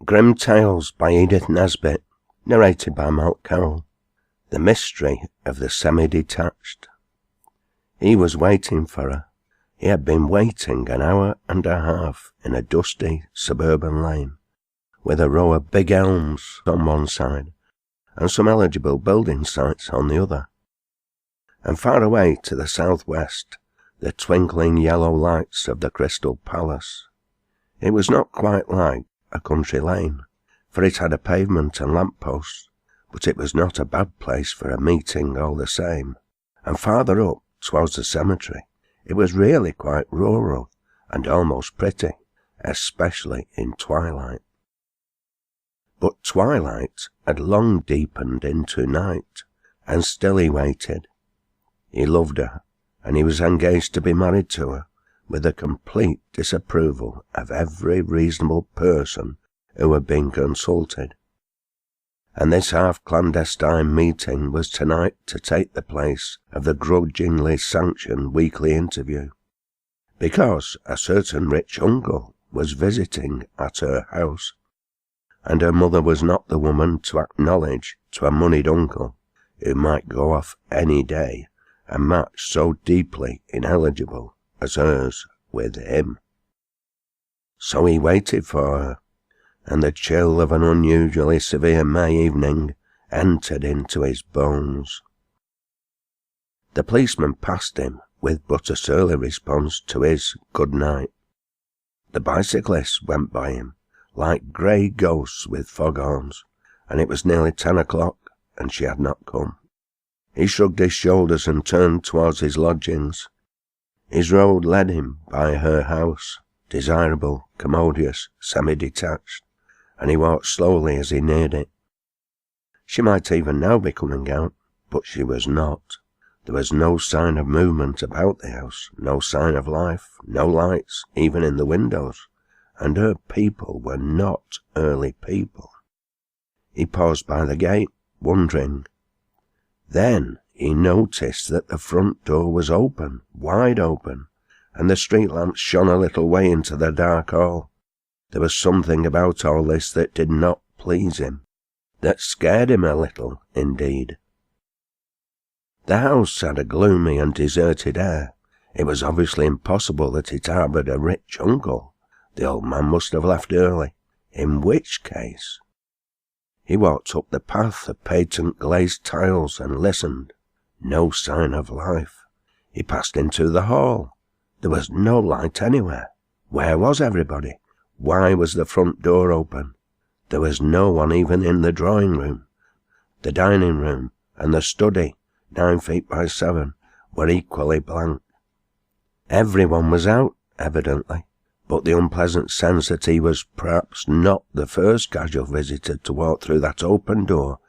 Grim Tales by Edith Nesbit, narrated by Mark Carroll. The Mystery of the Semi-detached. He was waiting for her. He had been waiting an hour and a half in a dusty suburban lane, with a row of big elms on one side and some eligible building sites on the other. And far away to the southwest, the twinkling yellow lights of the Crystal Palace. It was not quite like a country lane, for it had a pavement and lamp-posts, but it was not a bad place for a meeting all the same. And farther up, towards the cemetery, it was really quite rural and almost pretty, especially in twilight. But twilight had long deepened into night, and still he waited. He loved her, and he was engaged to be married to her, with a complete disapproval of every reasonable person who had been consulted. And this half-clandestine meeting was tonight to take the place of the grudgingly sanctioned weekly interview, because a certain rich uncle was visiting at her house, and her mother was not the woman to acknowledge to a moneyed uncle who might go off any day and match so deeply ineligible as hers with him. So he waited for her, and the chill of an unusually severe May evening entered into his bones. The policeman passed him with but a surly response to his good night. The bicyclists went by him like grey ghosts with foghorns, and it was nearly 10 o'clock, and she had not come. He shrugged his shoulders and turned towards his lodgings. His road led him by her house, desirable, commodious, semi-detached, and he walked slowly as he neared it. She might even now be coming out, but she was not. There was no sign of movement about the house, no sign of life, no lights, even in the windows, and her people were not early people. He paused by the gate, wondering. Then he noticed that the front door was open, wide open, and the street lamps shone a little way into the dark hall. There was something about all this that did not please him, that scared him a little, indeed. The house had a gloomy and deserted air. It was obviously impossible that it harboured a rich uncle. The old man must have left early, in which case. He walked up the path of patent glazed tiles and listened. No sign of life. He passed into the hall. There was no light anywhere. Where was everybody? Why was the front door open? There was no one even in the drawing room. The dining room and the study, 9 feet by 7, were equally blank. Everyone was out, evidently, but the unpleasant sense that he was perhaps not the first casual visitor to walk through that open door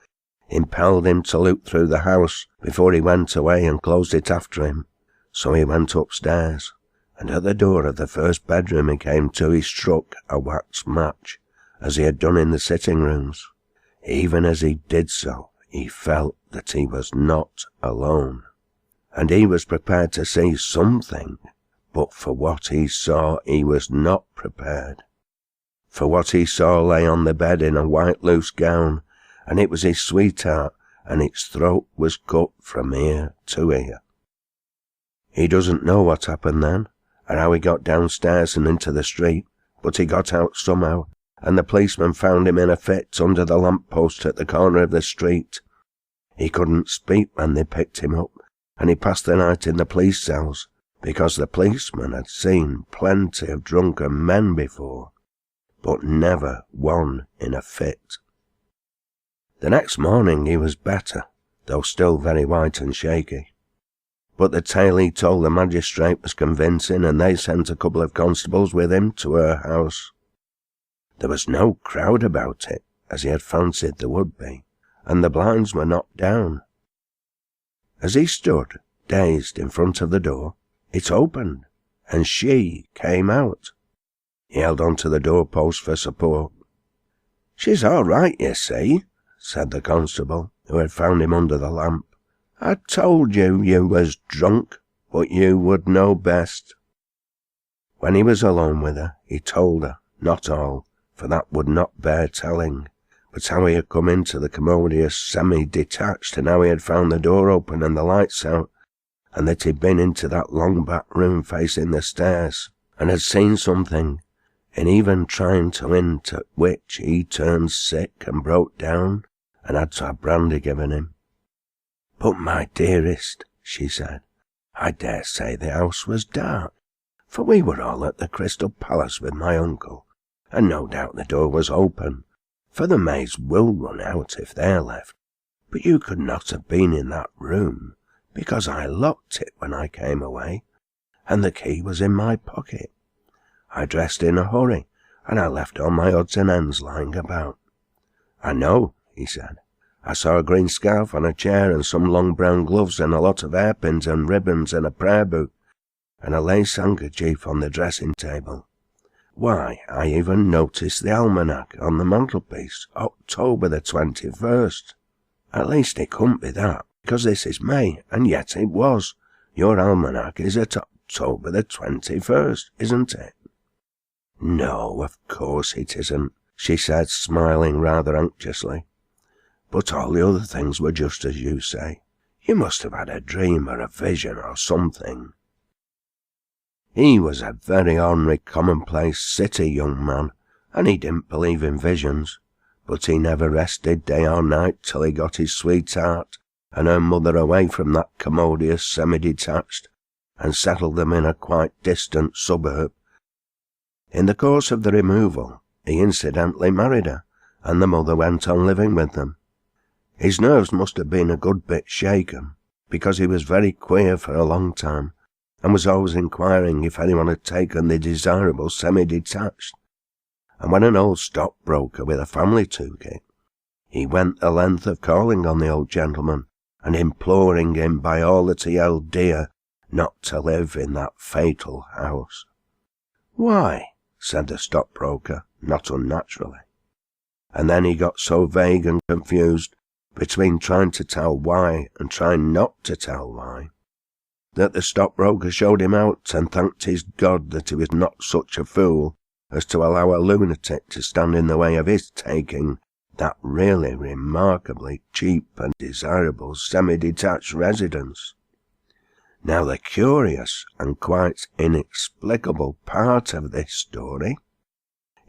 impelled him to look through the house before he went away and closed it after him. So he went upstairs, and at the door of the first bedroom he came to, he struck a wax match, as he had done in the sitting rooms. Even as he did so, he felt that he was not alone, and he was prepared to see something, but for what he saw he was not prepared. For what he saw lay on the bed in a white loose gown, and it was his sweetheart, and its throat was cut from ear to ear. He doesn't know what happened then, or how he got downstairs and into the street, but he got out somehow, and the policeman found him in a fit under the lamp-post at the corner of the street. He couldn't speak when they picked him up, and he passed the night in the police cells, because the policeman had seen plenty of drunken men before, but never one in a fit. The next morning he was better, though still very white and shaky. But the tale he told the magistrate was convincing, and they sent a couple of constables with him to her house. There was no crowd about it, as he had fancied there would be, and the blinds were not down. As he stood, dazed, in front of the door, it opened, and she came out. He held on to the doorpost for support. "She's all right, you see," said the constable, who had found him under the lamp. "I told you was drunk, but you would know best." When he was alone with her, he told her, not all, for that would not bear telling, but how he had come into the commodious semi-detached, and how he had found the door open and the lights out, and that he'd been into that long back room facing the stairs, and had seen something, and even trying to hint at which he turned sick and broke down, and had to have brandy given him. "But my dearest," she said, "I dare say the house was dark, for we were all at the Crystal Palace with my uncle, and no doubt the door was open, for the maids will run out if they're left. But you could not have been in that room, because I locked it when I came away, and the key was in my pocket. I dressed in a hurry, and I left all my odds and ends lying about." "I know," he said. "I saw a green scarf on a chair, and some long brown gloves, and a lot of hairpins and ribbons, and a prayer book, and a lace handkerchief on the dressing table. Why, I even noticed the almanac on the mantelpiece, October the 21st. At least it couldn't be that, because this is May, and yet it was. Your almanac is at October the 21st, isn't it?" "No, of course it isn't," she said, smiling rather anxiously. "But all the other things were just as you say. You must have had a dream or a vision or something." He was a very ordinary, commonplace city young man, and he didn't believe in visions, but he never rested day or night till he got his sweetheart and her mother away from that commodious semi-detached, and settled them in a quite distant suburb. In the course of the removal, he incidentally married her, and the mother went on living with them. His nerves must have been a good bit shaken, because he was very queer for a long time, and was always inquiring if anyone had taken the desirable semi-detached, and when an old stockbroker with a family took it, he went the length of calling on the old gentleman and imploring him by all that he held dear not to live in that fatal house. "Why?" said the stockbroker, not unnaturally. And then he got so vague and confused between trying to tell why and trying not to tell why, that the stockbroker showed him out and thanked his God that he was not such a fool as to allow a lunatic to stand in the way of his taking that really remarkably cheap and desirable semi-detached residence. Now the curious and quite inexplicable part of this story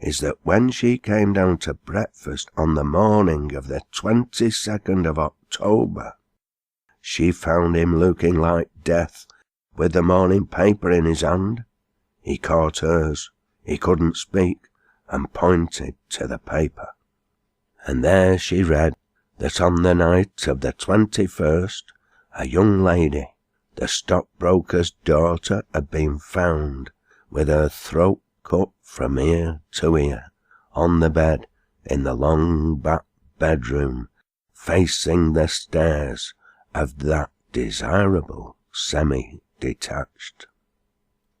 is that when she came down to breakfast on the morning of the 22nd of October, she found him looking like death, with the morning paper in his hand. He caught hers, he couldn't speak, and pointed to the paper. And there she read that on the night of the 21st, a young lady, the stockbroker's daughter, had been found with her throat cut from ear to ear, on the bed in the long back bedroom, facing the stairs of that desirable semi-detached.